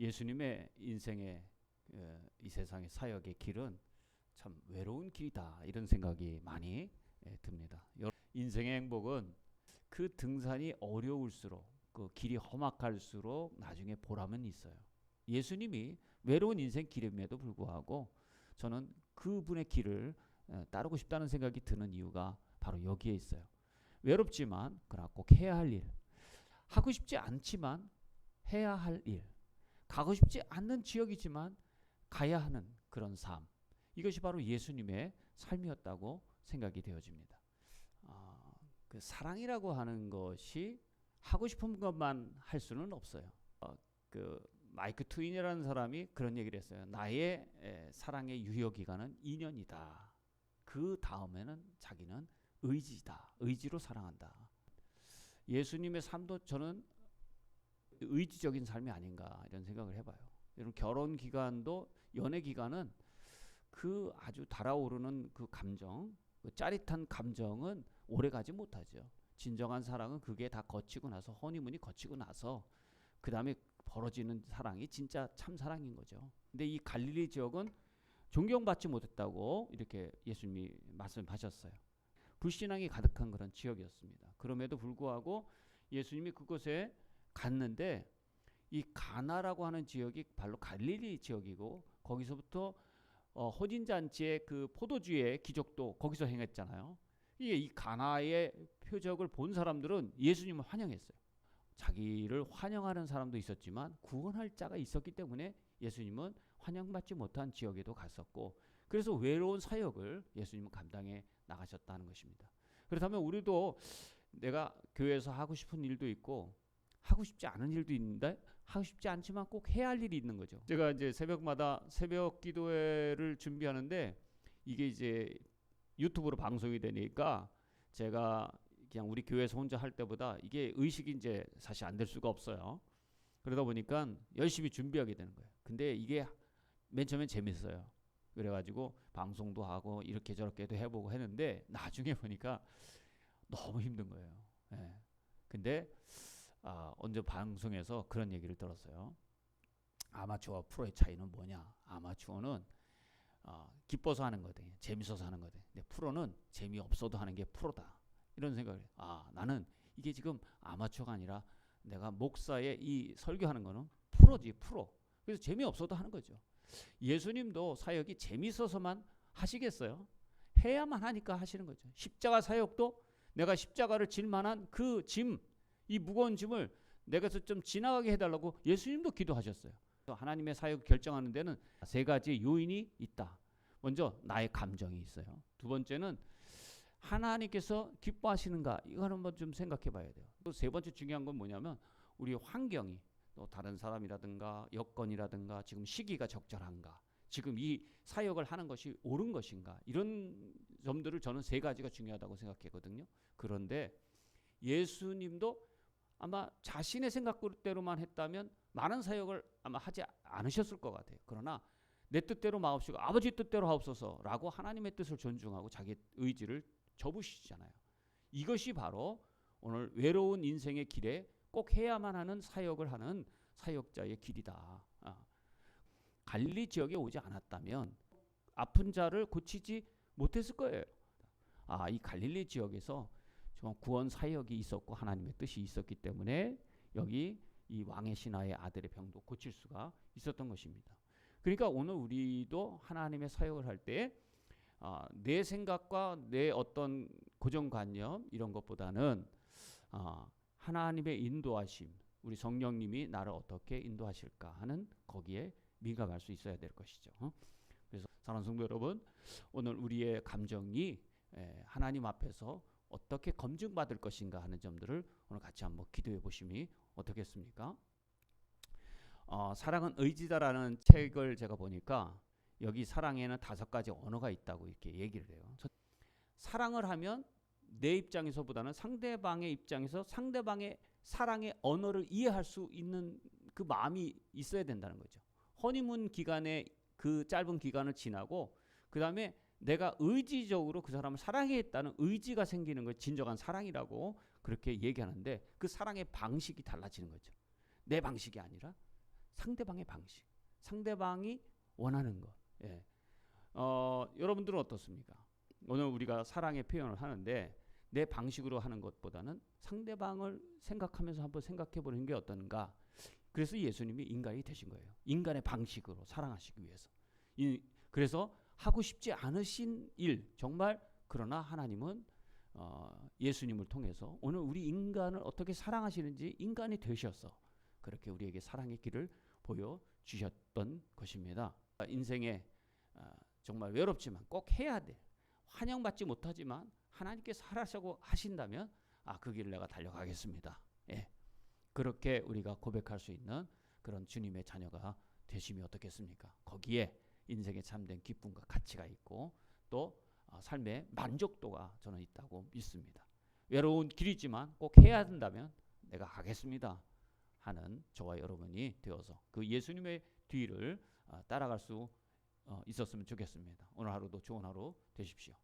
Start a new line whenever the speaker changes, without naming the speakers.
예수님의 인생의 이 세상의 사역의 길은 참 외로운 길이다, 이런 생각이 많이 듭니다. 인생의 행복은 그 등산이 어려울수록, 그 길이 험악할수록 나중에 보람은 있어요. 예수님이 외로운 인생 길임에도 불구하고 저는 그분의 길을 따르고 싶다는 생각이 드는 이유가 바로 여기에 있어요. 외롭지만 그러나 꼭 해야 할 일, 하고 싶지 않지만 해야 할 일, 가고 싶지 않는 지역이지만 가야 하는 그런 삶, 이것이 바로 예수님의 삶이었다고 생각이 되어집니다. 그 사랑이라고 하는 것이 하고 싶은 것만 할 수는 없어요. 그 마이크 트윈이라는 사람이 그런 얘기를 했어요. 나의 사랑의 유효 기간은 2년이다. 그 다음에는 자기는 의지다. 의지로 사랑한다. 예수님의 삶도 저는 의지적인 삶이 아닌가 이런 생각을 해봐요. 여러분, 결혼 기간도, 연애 기간은 그 아주 달아오르는 그 감정, 그 짜릿한 감정은 오래가지 못하죠. 진정한 사랑은 그게 다 거치고 나서, 허니문이 거치고 나서 그 다음에 벌어지는 사랑이 진짜 참 사랑인 거죠. 근데 이 갈릴리 지역은 존경받지 못했다고 이렇게 예수님이 말씀하셨어요. 불신앙이 가득한 그런 지역이었습니다. 그럼에도 불구하고 예수님이 그곳에 갔는데, 이 가나라고 하는 지역이 바로 갈릴리 지역이고, 거기서부터 혼인잔치의 그 포도주의 기적도 거기서 행했잖아요. 이 가나의 표적을 본 사람들은 예수님을 환영했어요. 자기를 환영하는 사람도 있었지만 구원할 자가 있었기 때문에 예수님은 환영받지 못한 지역에도 갔었고, 그래서 외로운 사역을 예수님은 감당해 나가셨다는 것입니다. 그렇다면 우리도 내가 교회에서 하고 싶은 일도 있고 하고 싶지 않은 일도 있는데, 하고 싶지 않지만 꼭 해야 할 일이 있는 거죠. 제가 이제 새벽마다 새벽 기도회를 준비하는데, 이게 이제 유튜브로 방송이 되니까 제가 그냥 우리 교회에서 혼자 할 때보다 이게 의식이 이제 사실 안 될 수가 없어요. 그러다 보니까 열심히 준비하게 되는 거예요. 근데 이게 맨 처음엔 재밌어요. 그래가지고 방송도 하고 이렇게 저렇게도 해보고 했는데, 나중에 보니까 너무 힘든 거예요. 예. 근데 언제 방송에서 그런 얘기를 들었어요. 아마추어와 프로의 차이는 뭐냐? 아마추어는 기뻐서 하는 거거든요. 재밌어서 하는 거거든요. 근데 프로는 재미없어도 하는 게 프로다. 이런 생각을 해요. 나는 이게 지금 아마추어가 아니라 내가 목사의 이 설교하는 거는 프로지, 프로. 그래서 재미없어도 하는 거죠. 예수님도 사역이 재밌어서만 하시겠어요? 해야만 하니까 하시는 거죠. 십자가 사역도 내가 십자가를 질 만한 그 짐, 이 무거운 짐을 내가서 좀 지나가게 해달라고 예수님도 기도하셨어요. 하나님의 사역을 결정하는 데는 세 가지 요인이 있다. 먼저 나의 감정이 있어요. 두 번째는 하나님께서 기뻐하시는가, 이거 한번 좀 생각해 봐야 돼요. 또 세 번째 중요한 건 뭐냐면 우리 환경이, 또 다른 사람이라든가 여건이라든가 지금 시기가 적절한가, 지금 이 사역을 하는 것이 옳은 것인가, 이런 점들을 저는 세 가지가 중요하다고 생각하거든요. 그런데 예수님도 아마 자신의 생각대로만 했다면 많은 사역을 아마 하지 않으셨을 것 같아요. 그러나 내 뜻대로 마옵시고 아버지 뜻대로 하옵소서라고 하나님의 뜻을 존중하고 자기 의지를 접으시잖아요. 이것이 바로 오늘 외로운 인생의 길에 꼭 해야만 하는 사역을 하는 사역자의 길이다. 갈릴리 지역에 오지 않았다면 아픈 자를 고치지 못했을 거예요. 이 갈릴리 지역에서 좀 구원 사역이 있었고 하나님의 뜻이 있었기 때문에 여기 이 왕의 신하의 아들의 병도 고칠 수가 있었던 것입니다. 그러니까 오늘 우리도 하나님의 사역을 할 때 내 생각과 내 어떤 고정관념 이런 것보다는 하나님의 인도하심, 우리 성령님이 나를 어떻게 인도하실까 하는 거기에 민감할 수 있어야 될 것이죠. 그래서 사랑하는 성도 여러분, 오늘 우리의 감정이 하나님 앞에서 어떻게 검증받을 것인가 하는 점들을 오늘 같이 한번 기도해 보심이 어떻겠습니까? 사랑은 의지다라는 책을 제가 보니까 여기 사랑에는 5가지 언어가 있다고 이렇게 얘기를 해요. 사랑을 하면 내 입장에서보다는 상대방의 입장에서 상대방의 사랑의 언어를 이해할 수 있는 그 마음이 있어야 된다는 거죠. 허니문 기간의 그 짧은 기간을 지나고 그 다음에 내가 의지적으로 그 사람을 사랑했다는 의지가 생기는 걸 진정한 사랑이라고 그렇게 얘기하는데, 그 사랑의 방식이 달라지는 거죠. 내 방식이 아니라 상대방의 방식, 상대방이 원하는 것. 예. 여러분들은 어떻습니까? 오늘 우리가 사랑의 표현을 하는데 내 방식으로 하는 것보다는 상대방을 생각하면서 한번 생각해 보는 게 어떤가? 그래서 예수님이 인간이 되신 거예요. 인간의 방식으로 사랑하시기 위해서. 그래서 하고 싶지 않으신 일, 정말 그러나 하나님은 예수님을 통해서 오늘 우리 인간을 어떻게 사랑하시는지 인간이 되셔서 그렇게 우리에게 사랑의 길을 보여주셨던 것입니다. 인생에 정말 외롭지만 꼭 해야 돼. 환영받지 못하지만 하나님께서 하라고 하신다면 그 길을 내가 달려가겠습니다. 예. 그렇게 우리가 고백할 수 있는 그런 주님의 자녀가 되시면 어떻겠습니까? 거기에 인생의 참된 기쁨과 가치가 있고 또 삶의 만족도가 저는 있다고 믿습니다. 외로운 길이지만 꼭 해야 된다면 내가 가겠습니다 하는 저와 여러분이 되어서 그 예수님의 뒤를 따라갈 수 있었으면 좋겠습니다. 오늘 하루도 좋은 하루 되십시오.